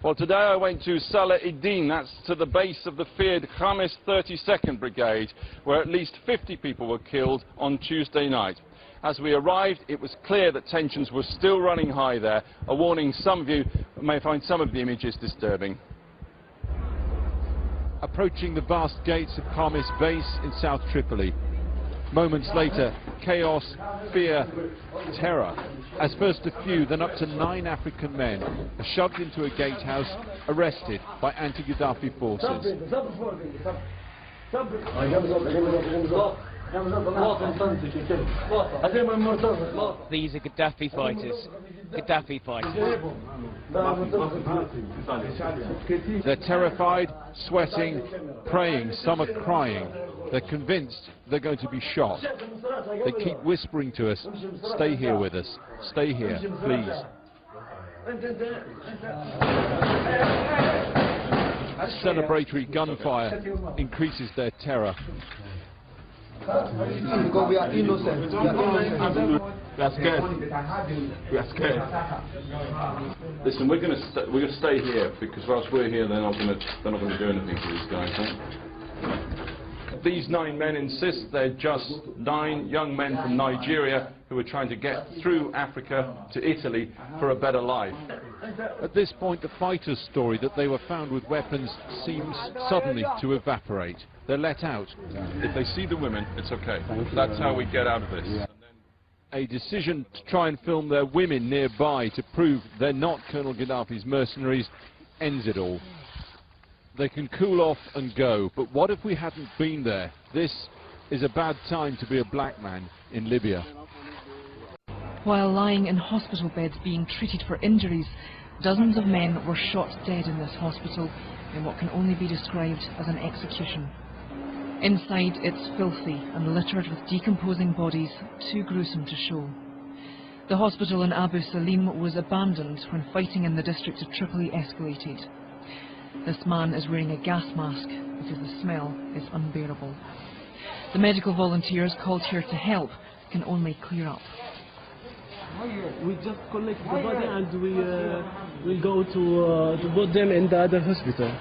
Well, today I went to Salah Eddin, that's to the base of the feared Khamis 32nd Brigade, where at least 50 people were killed on Tuesday night. As we arrived, it was clear that tensions were still running high there, a warning some of you may find some of the images disturbing. Approaching the vast gates of Khamis base in South Tripoli. Moments later, chaos, fear, terror, as first a few, then up to 9 African men are shoved into a gatehouse, arrested by anti-Gaddafi forces. These are Gaddafi fighters. Gaddafi fighters. They're terrified, sweating, praying, some are crying. They're convinced they're going to be shot. They keep whispering to us, stay here with us, stay here, please. Celebratory gunfire increases their terror. Because we are innocent. We are scared. We are scared. Listen, we're going to stay here because whilst we're here, they're not going to do anything to these guys. These 9 men insist they're just 9 young men from Nigeria who are trying to get through Africa to Italy for a better life. At this point, the fighters' story that they were found with weapons seems suddenly to evaporate. They're let out. If they see the women, it's okay. That's how we get out of this. A decision to try and film their women nearby to prove they're not Colonel Gaddafi's mercenaries ends it all. They can cool off and go, but what if we hadn't been there? This is a bad time to be a black man in Libya. While lying in hospital beds being treated for injuries, dozens of men were shot dead in this hospital in what can only be described as an execution. Inside, it's filthy and littered with decomposing bodies, too gruesome to show. The hospital in Abu Salim was abandoned when fighting in the district of Tripoli escalated. This man is wearing a gas mask because the smell is unbearable. The medical volunteers called here to help can only clear up. We just collect the body and we will go to put them in the other hospital,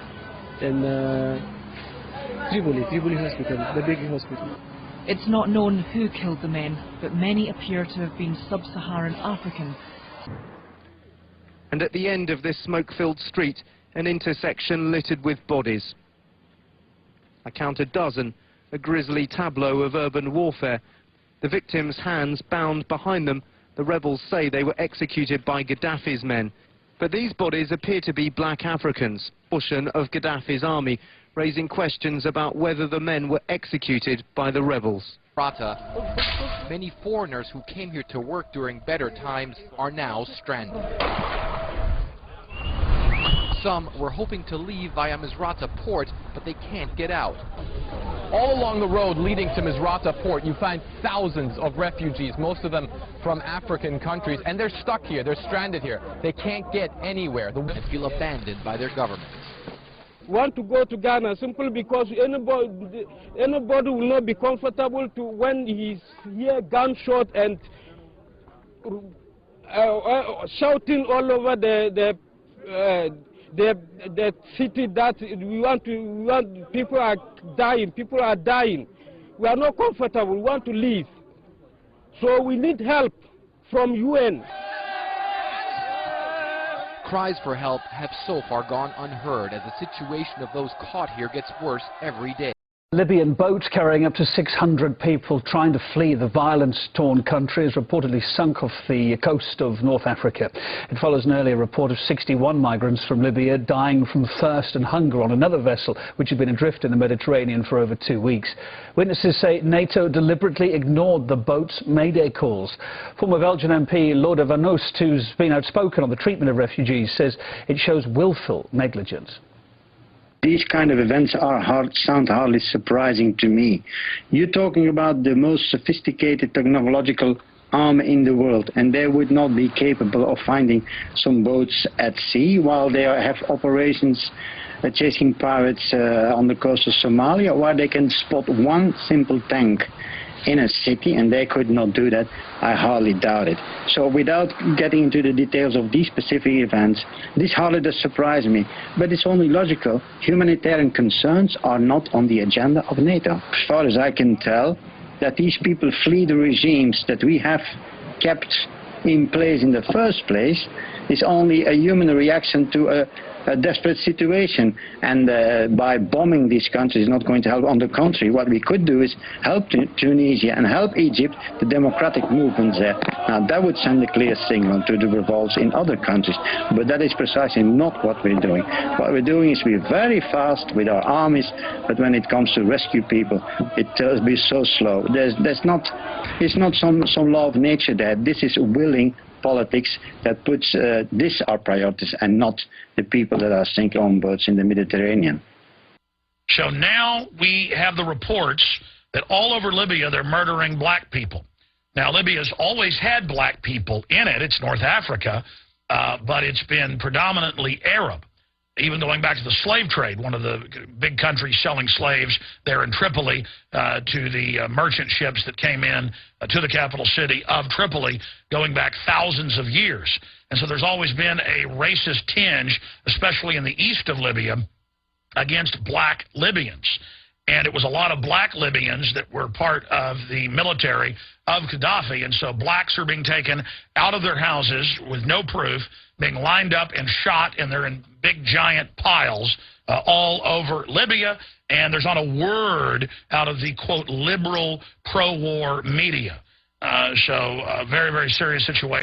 in Tripoli hospital, the big hospital. It's not known who killed the men, but many appear to have been sub-Saharan African. And at the end of this smoke-filled street, an intersection littered with bodies. I count a dozen, a grisly tableau of urban warfare. The victims' hands bound behind them. The rebels say they were executed by Gaddafi's men. But these bodies appear to be black Africans, portion of Gaddafi's army, raising questions about whether the men were executed by the rebels. Many foreigners who came here to work during better times are now stranded. Some were hoping to leave via Misrata port, but they can't get out. All along the road leading to Misrata port, you find thousands of refugees, most of them from African countries, and they're stuck here, they're stranded here. They can't get anywhere. They feel abandoned by their government. Want to go to Ghana simply because anybody will not be comfortable to when he's here gunshot and shouting all over the city that we want people are dying. We are not comfortable. We want to leave. So we need help from UN. Cries for help have so far gone unheard as the situation of those caught here gets worse every day. Libyan boat carrying up to 600 people trying to flee the violence-torn country has reportedly sunk off the coast of North Africa. It follows an earlier report of 61 migrants from Libya dying from thirst and hunger on another vessel which had been adrift in the Mediterranean for over 2 weeks. Witnesses say NATO deliberately ignored the boat's mayday calls. Former Belgian MP Lode van Oost, who's been outspoken on the treatment of refugees, says it shows willful negligence. These kind of events sound hardly surprising to me. You're talking about the most sophisticated technological arm in the world, and they would not be capable of finding some boats at sea while they have operations chasing pirates on the coast of Somalia, where they can spot one simple tank. in a city, and they could not do that, I hardly doubt it. So without getting into the details of these specific events, this hardly does surprise me, but it's only logical. Humanitarian concerns are not on the agenda of NATO. As far as I can tell, that these people flee the regimes that we have kept in place in the first place is only a human reaction to a desperate situation, and by bombing these countries is not going to help. On the contrary, what we could do is help Tunisia and help Egypt, the democratic movements there. Now that would send a clear signal to the revolts in other countries, but that is precisely not what we're doing. What we're doing is we're very fast with our armies, but when it comes to rescue people, it tells me so slow. It's not some law of nature there. This is willing politics that puts this our priorities and not the people that are sinking on boats in the Mediterranean. So now we have the reports that all over Libya they're murdering black people. Now Libya's always had black people in it. It's North Africa, but it's been predominantly Arab. Even going back to the slave trade, one of the big countries selling slaves there in Tripoli to the merchant ships that came in to the capital city of Tripoli, going back thousands of years. And so there's always been a racist tinge, especially in the east of Libya, against black Libyans. And it was a lot of black Libyans that were part of the military of Kadahfi. And so blacks are being taken out of their houses with no proof, being lined up and shot, and they're in big giant piles all over Libya. And there's not a word out of the, quote, liberal pro-war media. So very, very serious situation.